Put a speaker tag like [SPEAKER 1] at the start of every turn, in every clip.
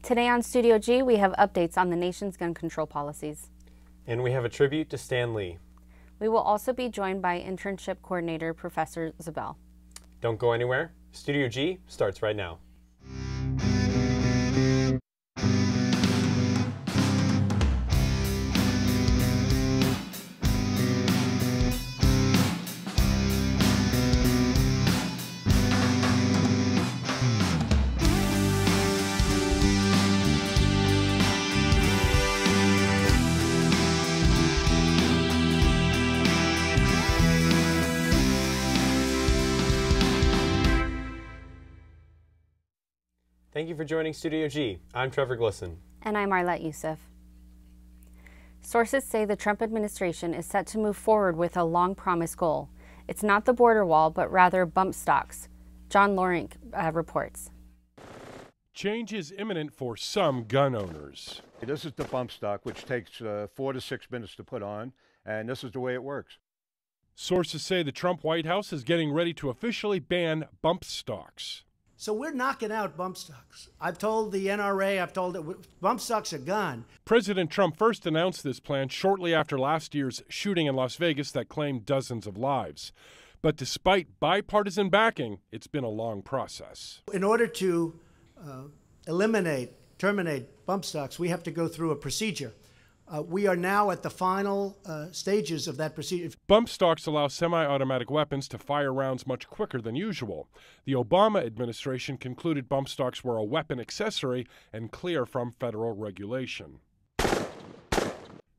[SPEAKER 1] Today on Studio G, we have updates on the nation's gun control policies.
[SPEAKER 2] And we have a tribute to Stan Lee.
[SPEAKER 1] We will also be joined by Internship Coordinator Professor Zabel.
[SPEAKER 2] Don't go anywhere. Studio G starts right now. Thank you for joining Studio G. I'm Trevor Glisson.
[SPEAKER 1] And I'm Arlette Youssef. Sources say the Trump administration is set to move forward with a long-promised goal. It's not the border wall, but rather bump stocks. John Laurent reports.
[SPEAKER 3] Change is imminent for some gun owners.
[SPEAKER 4] This is the bump stock, which takes 4 to 6 minutes to put on, and this is the way it works.
[SPEAKER 3] Sources say the Trump White House is getting ready to officially ban bump stocks.
[SPEAKER 5] So we're knocking out bump stocks. I've told the NRA, I've told that bump stocks are gone.
[SPEAKER 3] President Trump first announced this plan shortly after last year's shooting in Las Vegas that claimed dozens of lives. But despite bipartisan backing, it's been a long process.
[SPEAKER 5] In order to terminate bump stocks, we have to go through a procedure. We are now at the final stages of that procedure.
[SPEAKER 3] Bump stocks allow semi-automatic weapons to fire rounds much quicker than usual. The Obama administration concluded bump stocks were a weapon accessory and clear from federal regulation.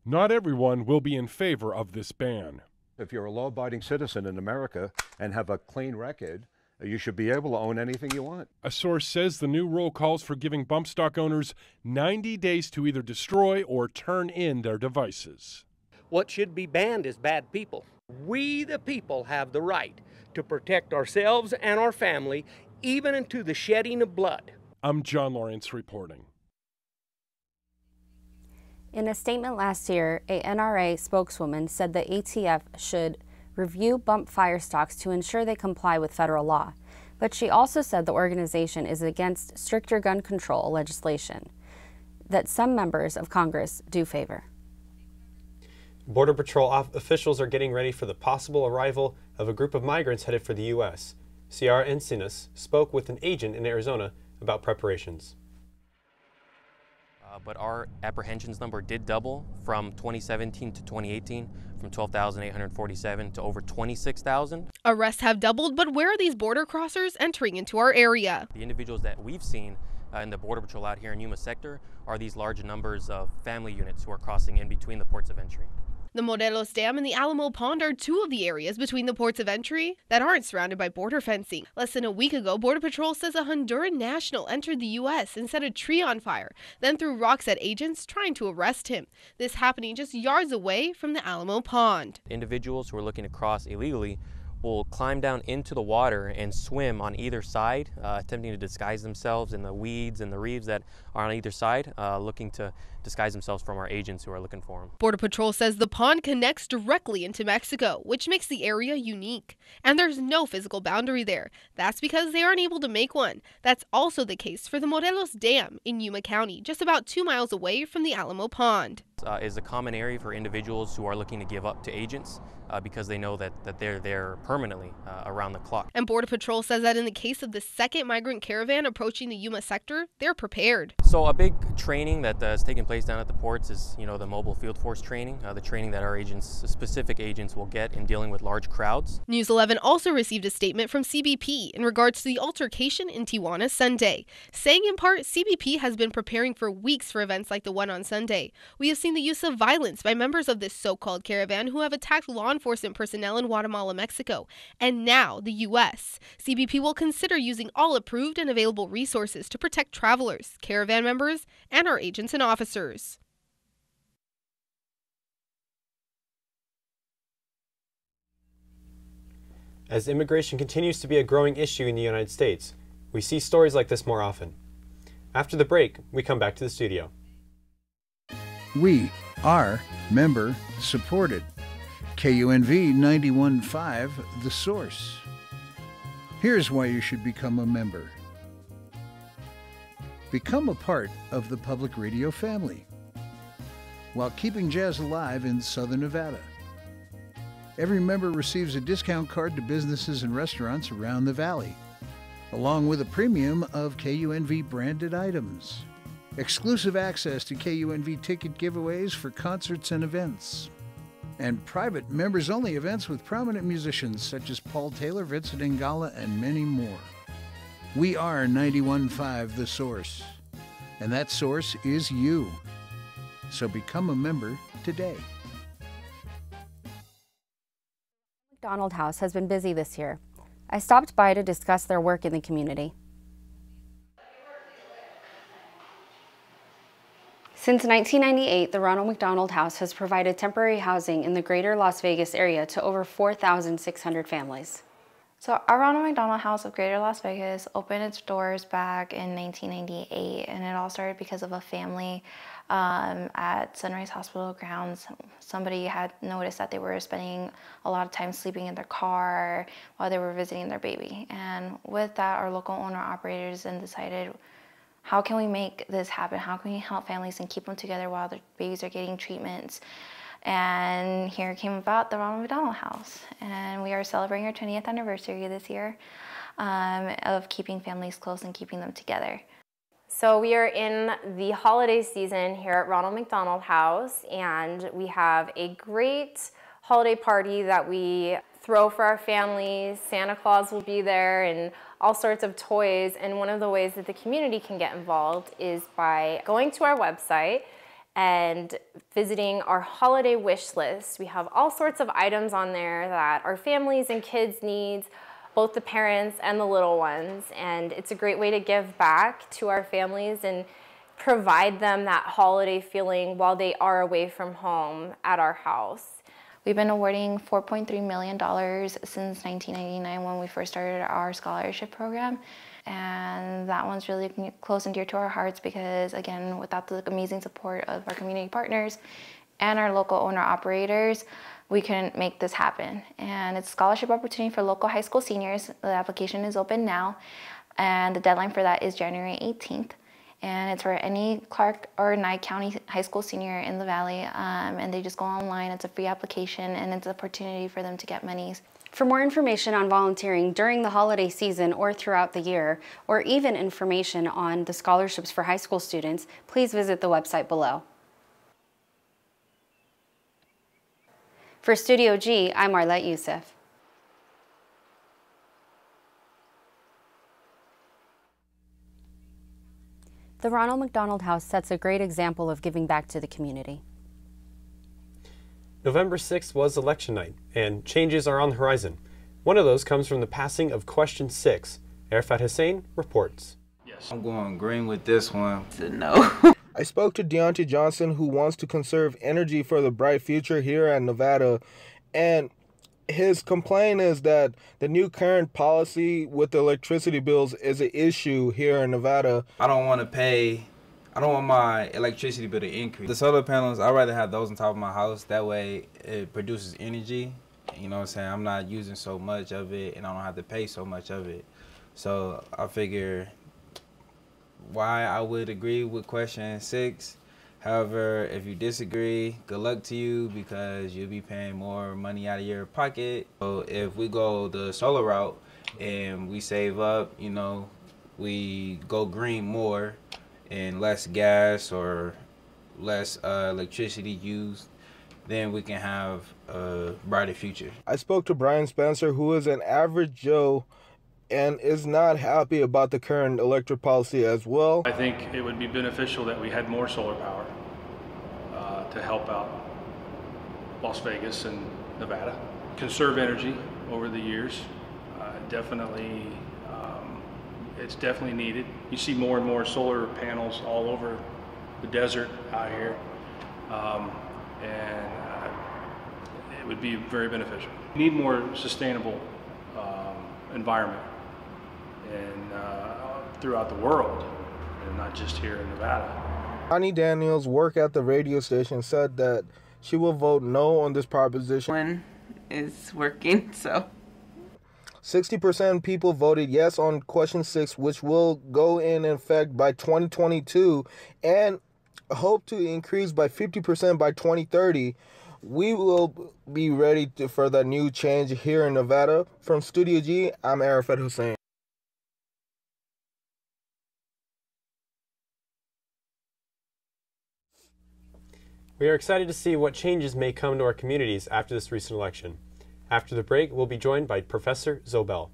[SPEAKER 3] Not everyone will be in favor of this ban.
[SPEAKER 4] If you're a law-abiding citizen in America and have a clean record, you should be able to own anything you want.
[SPEAKER 3] A source says the new rule calls for giving bump stock owners 90 days to either destroy or turn in their devices.
[SPEAKER 6] What should be banned is bad people. We, the people, have the right to protect ourselves and our family, even into the shedding of blood.
[SPEAKER 3] I'm John Lawrence reporting.
[SPEAKER 1] In a statement last year, a NRA spokeswoman said the ATF should review bump fire stocks to ensure they comply with federal law. But she also said the organization is against stricter gun control legislation that some members of Congress do favor.
[SPEAKER 2] Border Patrol officials are getting ready for the possible arrival of a group of migrants headed for the U.S. Ciara Encinas spoke with an agent in Arizona about preparations.
[SPEAKER 7] But our apprehensions number did double from 2017 to 2018, from 12,847 to over 26,000.
[SPEAKER 8] Arrests have doubled, but where are these border crossers entering into our area?
[SPEAKER 7] The individuals that we've seen in the Border Patrol out here in Yuma sector are these large numbers of family units who are crossing in between the ports of entry.
[SPEAKER 8] The Morelos Dam and the Alamo Pond are two of the areas between the ports of entry that aren't surrounded by border fencing. Less than a week ago, Border Patrol says a Honduran national entered the U.S. and set a tree on fire, then threw rocks at agents trying to arrest him. This happening just yards away from the Alamo Pond.
[SPEAKER 7] Individuals who are looking to cross illegally will climb down into the water and swim on either side, attempting to disguise themselves in the weeds and the reeds that are on either side, looking to disguise themselves from our agents who are looking for them.
[SPEAKER 8] Border Patrol says the pond connects directly into Mexico, which makes the area unique. And there's no physical boundary there. That's because they aren't able to make one. That's also the case for the Morelos Dam in Yuma County, just about 2 miles away from the Alamo Pond.
[SPEAKER 7] Is a common area for individuals who are looking to give up to agents because they know that they're there permanently around the clock.
[SPEAKER 8] And Border Patrol says that in the case of the second migrant caravan approaching the Yuma sector, they're prepared.
[SPEAKER 7] So a big training that is taking place down at the ports is, the mobile field force training, the training that our agents, specific agents, will get in dealing with large crowds.
[SPEAKER 8] News 11 also received a statement from CBP in regards to the altercation in Tijuana Sunday, saying in part CBP has been preparing for weeks for events like the one on Sunday. We have seen the use of violence by members of this so-called caravan who have attacked law enforcement personnel in Guatemala, Mexico, and now the U.S. CBP will consider using all approved and available resources to protect travelers, caravan members, and our agents and officers.
[SPEAKER 2] As immigration continues to be a growing issue in the United States, we see stories like this more often. After the break, we come back to the studio.
[SPEAKER 9] We are member supported. KUNV 91.5, The Source. Here's why you should become a member. Become a part of the public radio family while keeping jazz alive in Southern Nevada. Every member receives a discount card to businesses and restaurants around the valley, along with a premium of KUNV branded items, exclusive access to KUNV ticket giveaways for concerts and events, and private members-only events with prominent musicians such as Paul Taylor, Vincent Ingala, and many more. We are 91.5 The Source, and that source is you. So become a member today.
[SPEAKER 1] McDonald House has been busy this year. I stopped by to discuss their work in the community. Since 1998, the Ronald McDonald House has provided temporary housing in the greater Las Vegas area to over 4,600 families.
[SPEAKER 10] So our Ronald McDonald House of Greater Las Vegas opened its doors back in 1998, and it all started because of a family at Sunrise Hospital grounds. Somebody had noticed that they were spending a lot of time sleeping in their car while they were visiting their baby. And with that, our local owner-operators then decided, how can we make this happen? How can we help families and keep them together while their babies are getting treatments? And here came about the Ronald McDonald House. And we are celebrating our 20th anniversary this year of keeping families close and keeping them together.
[SPEAKER 11] So we are in the holiday season here at Ronald McDonald House, and we have a great holiday party that we throw for our families. Santa Claus will be there and all sorts of toys. And one of the ways that the community can get involved is by going to our website and visiting our holiday wish list. We have all sorts of items on there that our families and kids need, both the parents and the little ones. And it's a great way to give back to our families and provide them that holiday feeling while they are away from home at our house.
[SPEAKER 10] We've been awarding $4.3 million since 1999 when we first started our scholarship program. And that one's really close and dear to our hearts because, again, without the amazing support of our community partners and our local owner-operators, we couldn't make this happen. And it's a scholarship opportunity for local high school seniors. The application is open now, and the deadline for that is January 18th. And it's for any Clark or Nye County high school senior in the Valley, and they just go online. It's a free application, and it's an opportunity for them to get monies.
[SPEAKER 1] For more information on volunteering during the holiday season or throughout the year, or even information on the scholarships for high school students, please visit the website below. For Studio G, I'm Arlette Youssef. The Ronald McDonald House sets a great example of giving back to the community.
[SPEAKER 2] November 6th was election night, and changes are on the horizon. One of those comes from the passing of Question 6. Arafat Hussein reports.
[SPEAKER 12] Yes. I'm going green with this one.
[SPEAKER 13] No. I spoke to Deontay Johnson, who wants to conserve energy for the bright future here in Nevada, and his complaint is that the new current policy with the electricity bills is an issue here in Nevada.
[SPEAKER 12] I don't want my electricity bill to increase. The solar panels, I'd rather have those on top of my house. That way it produces energy. You know what I'm saying? I'm not using so much of it, and I don't have to pay so much of it. So I figure why I would agree with Question 6. However, if you disagree, good luck to you because you'll be paying more money out of your pocket. So if we go the solar route and we save up, you know, we go green more and less gas or less electricity used, then we can have a brighter future.
[SPEAKER 13] I spoke to Brian Spencer, who is an average Joe and is not happy about the current electric policy as well.
[SPEAKER 14] I think it would be beneficial that we had more solar power to help out Las Vegas and Nevada. Conserve energy over the years. It's definitely needed. You see more and more solar panels all over the desert out here, and it would be very beneficial. We need more sustainable environment and throughout the world, and not just here in Nevada.
[SPEAKER 13] Connie Daniels, work at the radio station, said that she will vote no on this proposition.
[SPEAKER 15] One is working, so.
[SPEAKER 13] 60% people voted yes on question 6, which will go in effect by 2022 and hope to increase by 50% by 2030. We will be ready for that new change here in Nevada. From Studio G, I'm Arafat Hussein.
[SPEAKER 2] We are excited to see what changes may come to our communities after this recent election. After the break, we'll be joined by Professor Zobel.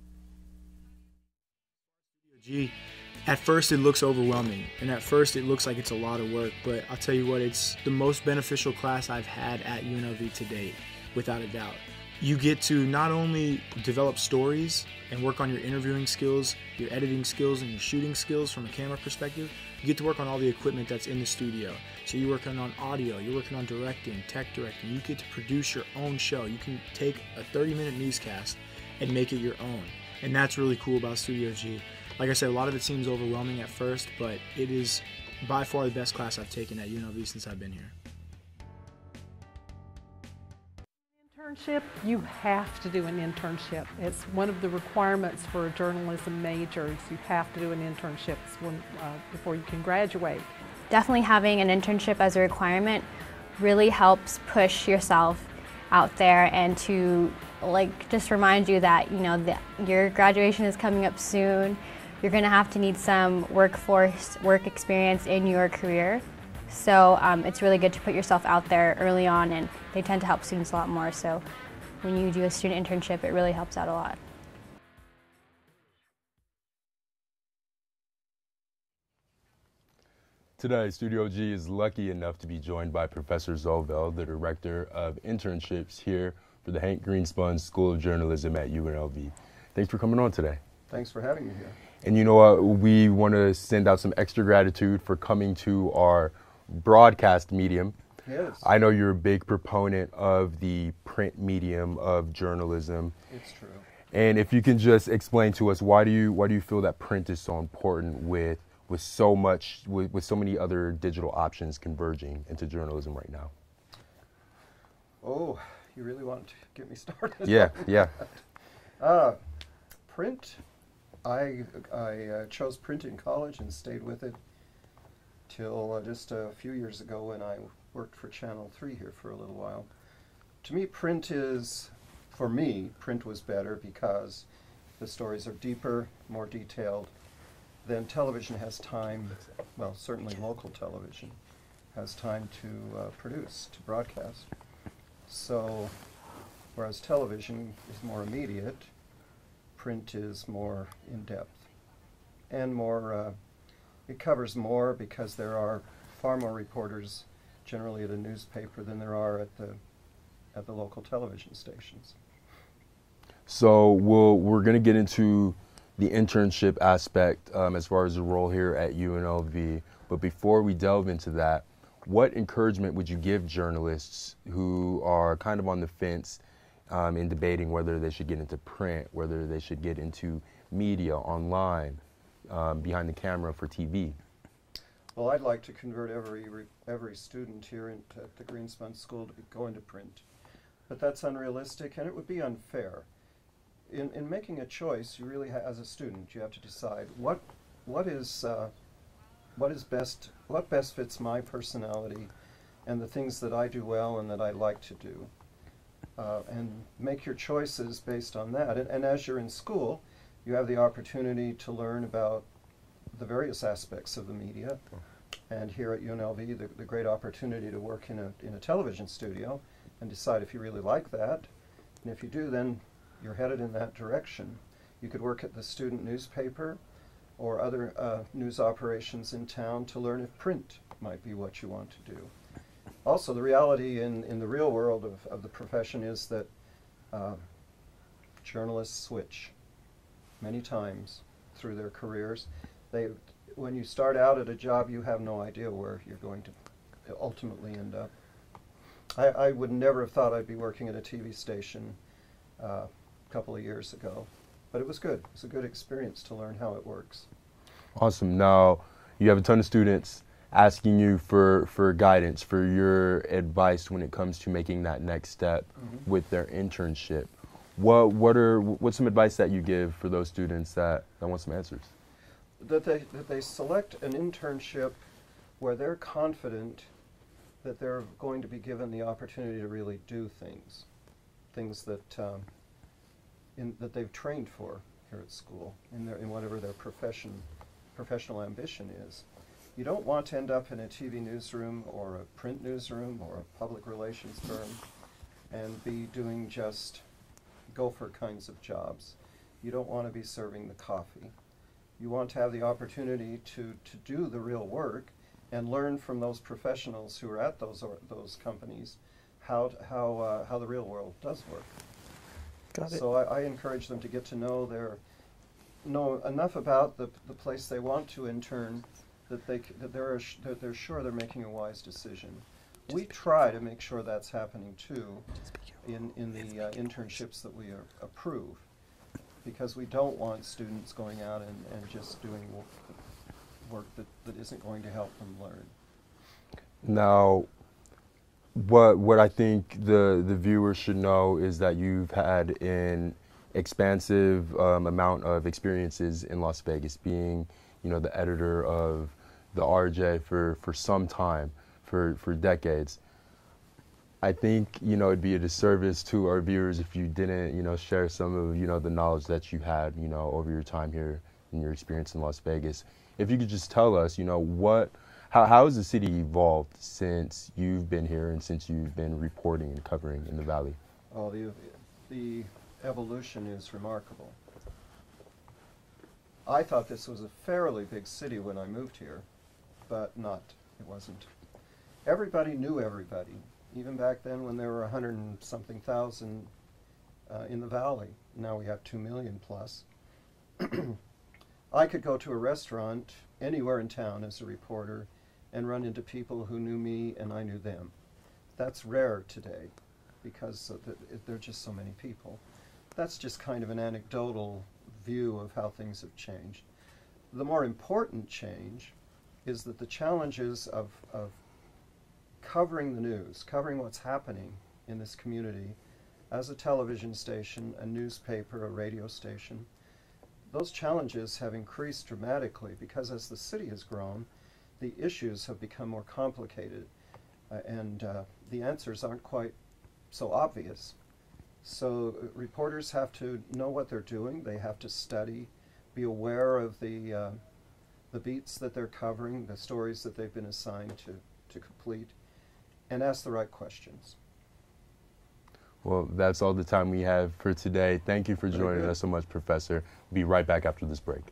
[SPEAKER 15] At first it looks overwhelming, and at first it looks like it's a lot of work, but I'll tell you what, it's the most beneficial class I've had at UNLV to date, without a doubt. You get to not only develop stories and work on your interviewing skills, your editing skills, and your shooting skills from a camera perspective, you get to work on all the equipment that's in the studio. So you're working on audio, you're working on directing, tech directing, you get to produce your own show. You can take a 30-minute newscast and make it your own. And that's really cool about Studio G. Like I said, a lot of it seems overwhelming at first, but it is by far the best class I've taken at UNLV since I've been here.
[SPEAKER 16] Internship, you have to do an internship. It's one of the requirements for a journalism major. You have to do an internship before you can graduate.
[SPEAKER 17] Definitely having an internship as a requirement really helps push yourself out there and to just remind you that your graduation is coming up soon. You're going to have to need some work experience in your career. So it's really good to put yourself out there early on, and they tend to help students a lot more. So when you do a student internship, it really helps out a lot.
[SPEAKER 18] Today, Studio G is lucky enough to be joined by Professor Zobel, the Director of Internships here for the Hank Greenspun School of Journalism at UNLV. Thanks for coming on today.
[SPEAKER 19] Thanks for having me here.
[SPEAKER 18] And you know what, we want to send out some extra gratitude for coming to our broadcast medium.
[SPEAKER 19] Yes.
[SPEAKER 18] I know you're a big proponent of the print medium of journalism.
[SPEAKER 19] It's true.
[SPEAKER 18] And if you can just explain to us, why do you feel that print is so important with so many other digital options converging into journalism right now?
[SPEAKER 19] Oh, you really want to get me started?
[SPEAKER 18] Yeah.
[SPEAKER 19] Print. I chose print in college and stayed with it till just a few years ago when I worked for Channel 3 here for a little while. To me, print was better because the stories are deeper, more detailed. Then television has time, well, certainly local television has time to produce, to broadcast. So, whereas television is more immediate, print is more in-depth and more, it covers more because there are far more reporters generally at a newspaper than there are at the local television stations.
[SPEAKER 18] So we're going to get into the internship aspect as far as the role here at UNLV, but before we delve into that, what encouragement would you give journalists who are kind of on the fence in debating whether they should get into print, whether they should get into media, online, behind the camera for TV?
[SPEAKER 19] Well, I'd like to convert every student here at the Greenspun School to go into print, but that's unrealistic and it would be unfair. In making a choice, you really, as a student, you have to decide what best fits my personality and the things that I do well and that I like to do. And make your choices based on that. And as you're in school, you have the opportunity to learn about the various aspects of the media. And here at UNLV, the great opportunity to work in a television studio and decide if you really like that. And if you do, then you're headed in that direction. You could work at the student newspaper or other news operations in town to learn if print might be what you want to do. Also, the reality in the real world of the profession is that journalists switch many times through their careers. When you start out at a job, you have no idea where you're going to ultimately end up. I would never have thought I'd be working at a TV station a couple of years ago, but it was good. It was a good experience to learn how it works.
[SPEAKER 18] Awesome. Now, you have a ton of students asking you for guidance, for your advice when it comes to making that next step with their internship. What's some advice that you give for those students that want some answers?
[SPEAKER 19] That they select an internship where they're confident that they're going to be given the opportunity to really do things that that they've trained for here at school in whatever their professional ambition is. You don't want to end up in a TV newsroom or a print newsroom or a public relations firm and be doing just gopher kinds of jobs. You don't want to be serving the coffee. You want to have the opportunity to do the real work and learn from those professionals who are at those companies how the real world does work.
[SPEAKER 20] Got it.
[SPEAKER 19] So I encourage them to get to know enough about the place they want to intern that they're sure they're making a wise decision. We try to make sure that's happening too in the internships that we approve, because we don't want students going out and just doing work that isn't going to help them learn.
[SPEAKER 18] Now, what I think the viewers should know is that you've had an expansive amount of experiences in Las Vegas, being the editor of the RJ for some time, for decades. I think it'd be a disservice to our viewers if you didn't share some of the knowledge that you had over your time here and your experience in Las Vegas. If you could just tell us how has the city evolved since you've been here and since you've been reporting and covering in the Valley?
[SPEAKER 19] Oh, the evolution is remarkable. I thought this was a fairly big city when I moved here, but it wasn't. Everybody knew everybody, even back then when there were 100-something thousand in the Valley. Now we have 2 million plus. I could go to a restaurant anywhere in town as a reporter and run into people who knew me and I knew them. That's rare today because there are just so many people. That's just kind of an anecdotal view of how things have changed. The more important change is that the challenges of covering the news, covering what's happening in this community as a television station, a newspaper, a radio station, those challenges have increased dramatically because as the city has grown, the issues have become more complicated and the answers aren't quite so obvious. So reporters have to know what they're doing. They have to study, be aware of the beats that they're covering, the stories that they've been assigned to complete, and ask the right questions.
[SPEAKER 18] Well, that's all the time we have for today. Thank you for joining us so much, Professor. We'll be right back after this break.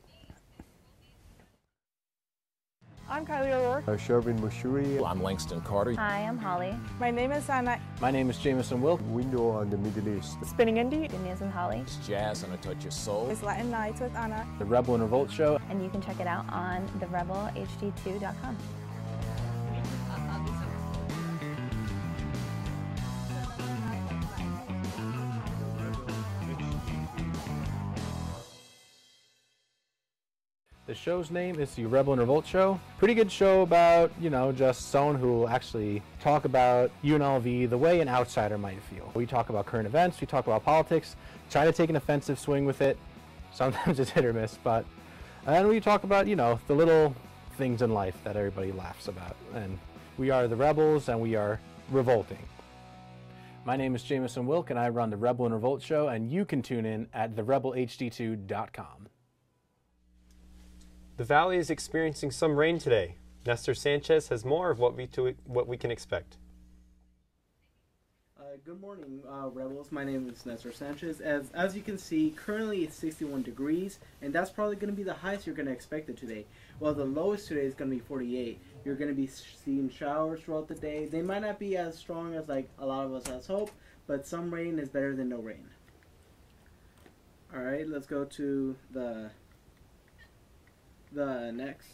[SPEAKER 21] I'm Kylie O'Rourke.
[SPEAKER 22] I'm Shervin Mushuri.
[SPEAKER 23] I'm Langston Carter.
[SPEAKER 24] Hi, I'm Holly.
[SPEAKER 21] My name is Anna.
[SPEAKER 22] My name is Jameson Wilk. Window on the Middle East.
[SPEAKER 21] Spinning Indie.
[SPEAKER 24] Good News with Holly.
[SPEAKER 23] It's Jazz and a Touch of Soul.
[SPEAKER 21] It's Latin Nights with Anna.
[SPEAKER 22] The Rebel and Revolt Show.
[SPEAKER 24] And you can check it out on therebelhd2.com.
[SPEAKER 22] The show's name is The Rebel and Revolt Show. Pretty good show about, just someone who will actually talk about UNLV the way an outsider might feel. We talk about current events, we talk about politics, try to take an offensive swing with it. Sometimes it's hit or miss, and then we talk about, the little things in life that everybody laughs about. And we are the Rebels and we are revolting. My name is Jameson Wilk and I run The Rebel and Revolt Show, and you can tune in at therebelhd2.com.
[SPEAKER 2] The Valley is experiencing some rain today. Nestor Sanchez has more of what we can expect.
[SPEAKER 25] Good morning, Rebels. My name is Nestor Sanchez. As you can see, currently it's 61 degrees, and that's probably going to be the highest you're going to expect it today. While the lowest today is going to be 48. You're going to be seeing showers throughout the day. They might not be as strong as a lot of us has hoped, but some rain is better than no rain. All right, let's go to the next.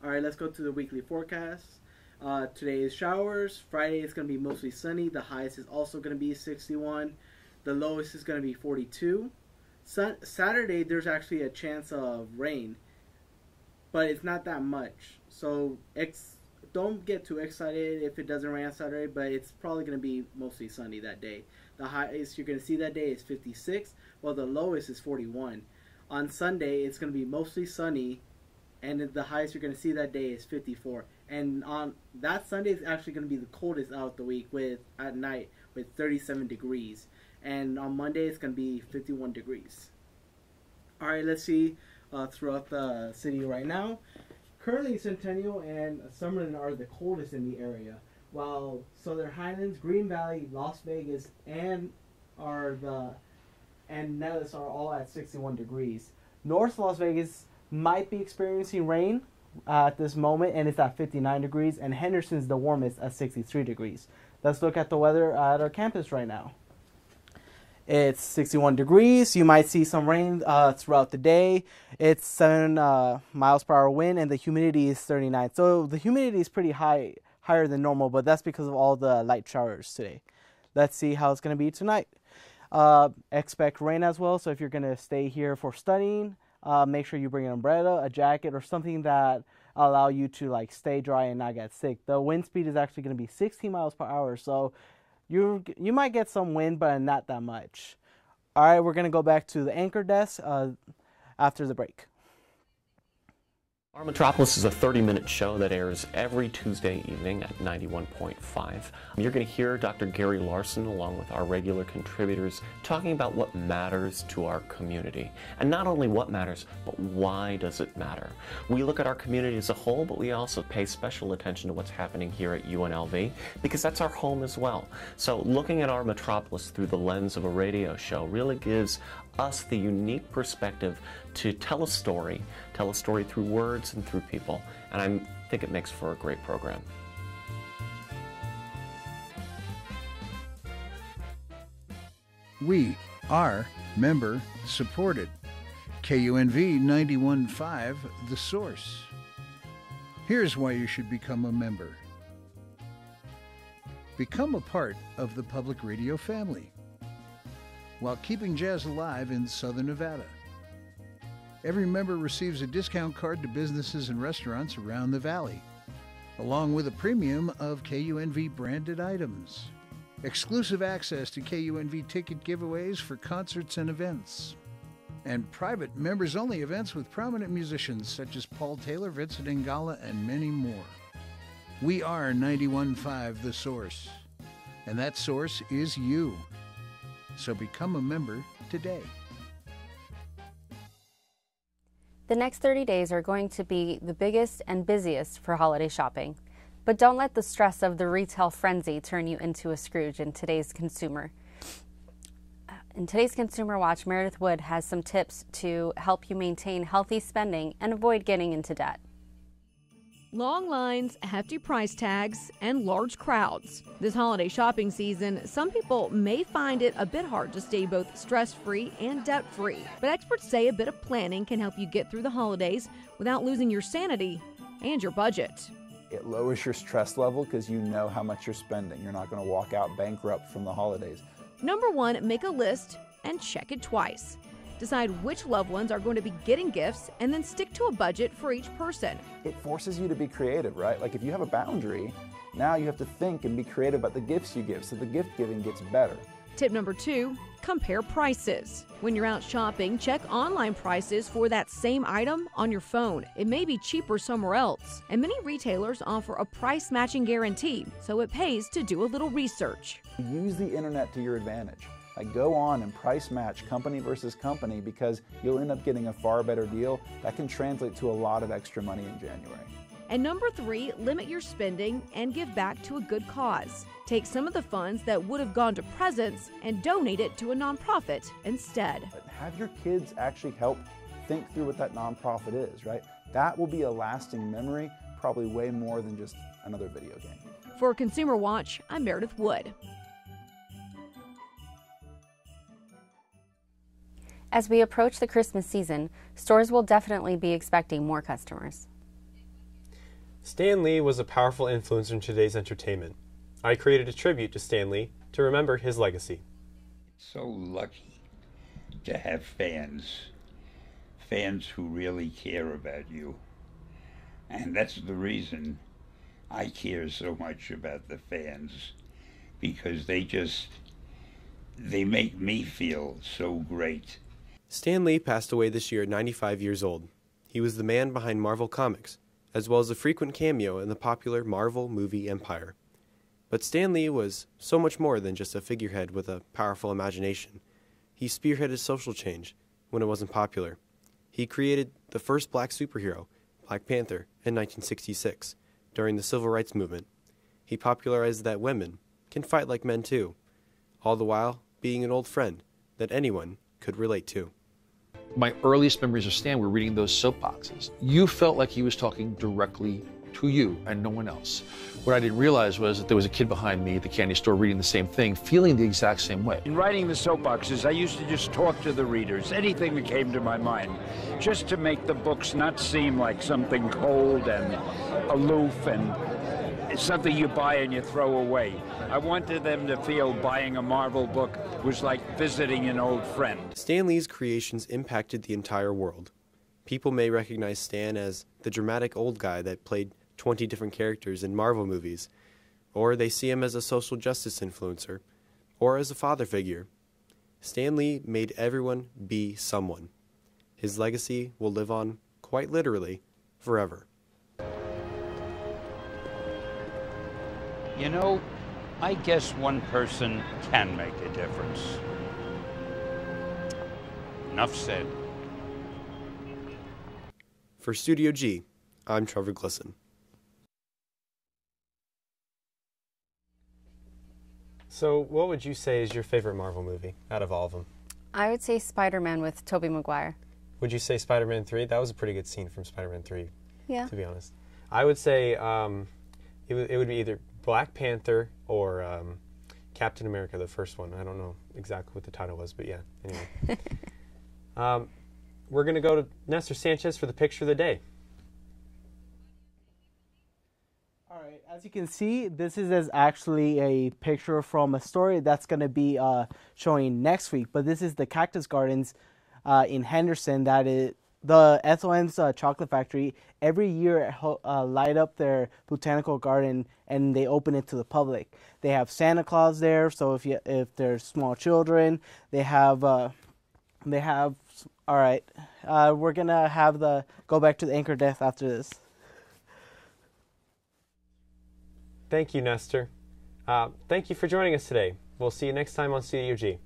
[SPEAKER 25] Alright, let's go to the weekly forecast. Today is showers. Friday is going to be mostly sunny. The highest is also going to be 61. The lowest is going to be 42. Saturday, there's actually a chance of rain, but it's not that much. So don't get too excited if it doesn't rain on Saturday, but it's probably going to be mostly sunny that day. The highest you're going to see that day is 56, while the lowest is 41. On Sunday, it's going to be mostly sunny, and the highest you're going to see that day is 54. And on that Sunday is actually going to be the coldest out of the week at night with 37 degrees. And on Monday, it's going to be 51 degrees. All right, let's see throughout the city right now. Currently, Centennial and Summerlin are the coldest in the area, while Southern Highlands, Green Valley, Las Vegas, and Nellis are all at 61 degrees. North Las Vegas might be experiencing rain at this moment, and it's at 59 degrees, and Henderson's the warmest at 63 degrees. Let's look at the weather at our campus right now. It's 61 degrees. You might see some rain throughout the day. It's 7 miles per hour wind, and the humidity is 39. So the humidity is pretty high, higher than normal, but that's because of all the light showers today. Let's see how it's going to be tonight. Expect rain as well, so if you're going to stay here for studying, make sure you bring an umbrella, a jacket, or something that allow you to stay dry and not get sick. The wind speed is actually going to be 16 miles per hour, so you might get some wind, but not that much. All right, we're going to go back to the anchor desk after the break.
[SPEAKER 3] Our Metropolis is a 30-minute show that airs every Tuesday evening at 91.5. You're going to hear Dr. Gary Larson along with our regular contributors talking about what matters to our community. And not only what matters, but why does it matter? We look at our community as a whole, but we also pay special attention to what's happening here at UNLV because that's our home as well. So looking at our Metropolis through the lens of a radio show really gives us the unique perspective to tell a story through words and through people, and I think it makes for a great program.
[SPEAKER 9] We are member supported. KUNV 91.5, The Source. Here's why you should become a member. Become a part of the public radio family while keeping jazz alive in Southern Nevada. Every member receives a discount card to businesses and restaurants around the valley, along with a premium of KUNV branded items, exclusive access to KUNV ticket giveaways for concerts and events, and private members-only events with prominent musicians such as Paul Taylor, Vincent Ingala, and many more. We are 91.5 The Source, and that source is you. So become a member today.
[SPEAKER 1] The next 30 days are going to be the biggest and busiest for holiday shopping. But don't let the stress of the retail frenzy turn you into a Scrooge in today's Consumer. In today's Consumer Watch, Meredith Wood has some tips to help you maintain healthy spending and avoid getting into debt.
[SPEAKER 4] Long lines, hefty price tags, and large crowds. This holiday shopping season, some people may find it a bit hard to stay both stress-free and debt-free. But experts say a bit of planning can help you get through the holidays without losing your sanity and your budget.
[SPEAKER 5] It lowers your stress level because you know how much you're spending. You're not going to walk out bankrupt from the holidays.
[SPEAKER 4] Number 1, make a list and check it twice. Decide which loved ones are going to be getting gifts and then stick to a budget for each person.
[SPEAKER 5] It forces you to be creative, right? Like if you have a boundary, now you have to think and be creative about the gifts you give so the gift giving gets better.
[SPEAKER 4] Tip number 2, compare prices. When you're out shopping, check online prices for that same item on your phone. It may be cheaper somewhere else. And many retailers offer a price matching guarantee, so it pays to do a little research.
[SPEAKER 5] Use the internet to your advantage. Like go on and price match company versus company because you'll end up getting a far better deal that can translate to a lot of extra money in January.
[SPEAKER 4] And number 3, limit your spending and give back to a good cause. Take some of the funds that would have gone to presents and donate it to a nonprofit instead.
[SPEAKER 5] But have your kids actually help think through what that nonprofit is, right? That will be a lasting memory, probably way more than just another video game.
[SPEAKER 4] For Consumer Watch, I'm Meredith Wood.
[SPEAKER 1] As we approach the Christmas season, stores will definitely be expecting more customers.
[SPEAKER 2] Stan Lee was a powerful influence in today's entertainment. I created a tribute to Stan Lee to remember his legacy.
[SPEAKER 6] So lucky to have fans who really care about you. And that's the reason I care so much about the fans, because they just they make me feel so great.
[SPEAKER 2] Stan Lee passed away this year at 95 years old. He was the man behind Marvel Comics, as well as a frequent cameo in the popular Marvel movie empire. But Stan Lee was so much more than just a figurehead with a powerful imagination. He spearheaded social change when it wasn't popular. He created the first black superhero, Black Panther, in 1966, during the Civil Rights Movement. He popularized that women can fight like men too, all the while being an old friend that anyone could relate to.
[SPEAKER 7] My earliest memories of Stan were reading those soapboxes. You felt like he was talking directly to you and no one else. What I didn't realize was that there was a kid behind me at the candy store reading the same thing, feeling the exact same way.
[SPEAKER 8] In writing the soapboxes, I used to just talk to the readers, anything that came to my mind, just to make the books not seem like something cold and aloof and it's something you buy and you throw away. I wanted them to feel buying a Marvel book was like visiting an old friend.
[SPEAKER 2] Stan Lee's creations impacted the entire world. People may recognize Stan as the dramatic old guy that played 20 different characters in Marvel movies, or they see him as a social justice influencer, or as a father figure. Stan Lee made everyone be someone. His legacy will live on, quite literally, forever.
[SPEAKER 6] You know, I guess one person can make a difference. Enough said.
[SPEAKER 2] For Studio G, I'm Trevor Glisson. So, what would you say is your favorite Marvel movie out of all of them?
[SPEAKER 1] I would say Spider-Man with Tobey Maguire.
[SPEAKER 2] Would you say Spider-Man 3? That was a pretty good scene from Spider-Man 3,
[SPEAKER 1] Yeah.
[SPEAKER 2] to be honest. I would say it would be either Black Panther or Captain America, the first one. I don't know exactly what the title was, but yeah, anyway. We're going to go to Nestor Sanchez for the picture of the day.
[SPEAKER 25] All right, as you can see, this is actually a picture from a story that's going to be showing next week. But this is the Cactus Gardens in Henderson. That is the SOM's chocolate factory. Every year light up their botanical garden and they open it to the public. They have Santa Claus there, so if there's small children, they have. All right, we're gonna have go back to the anchor desk after this.
[SPEAKER 2] Thank you, Nestor. Thank you for joining us today. We'll see you next time on Studio G.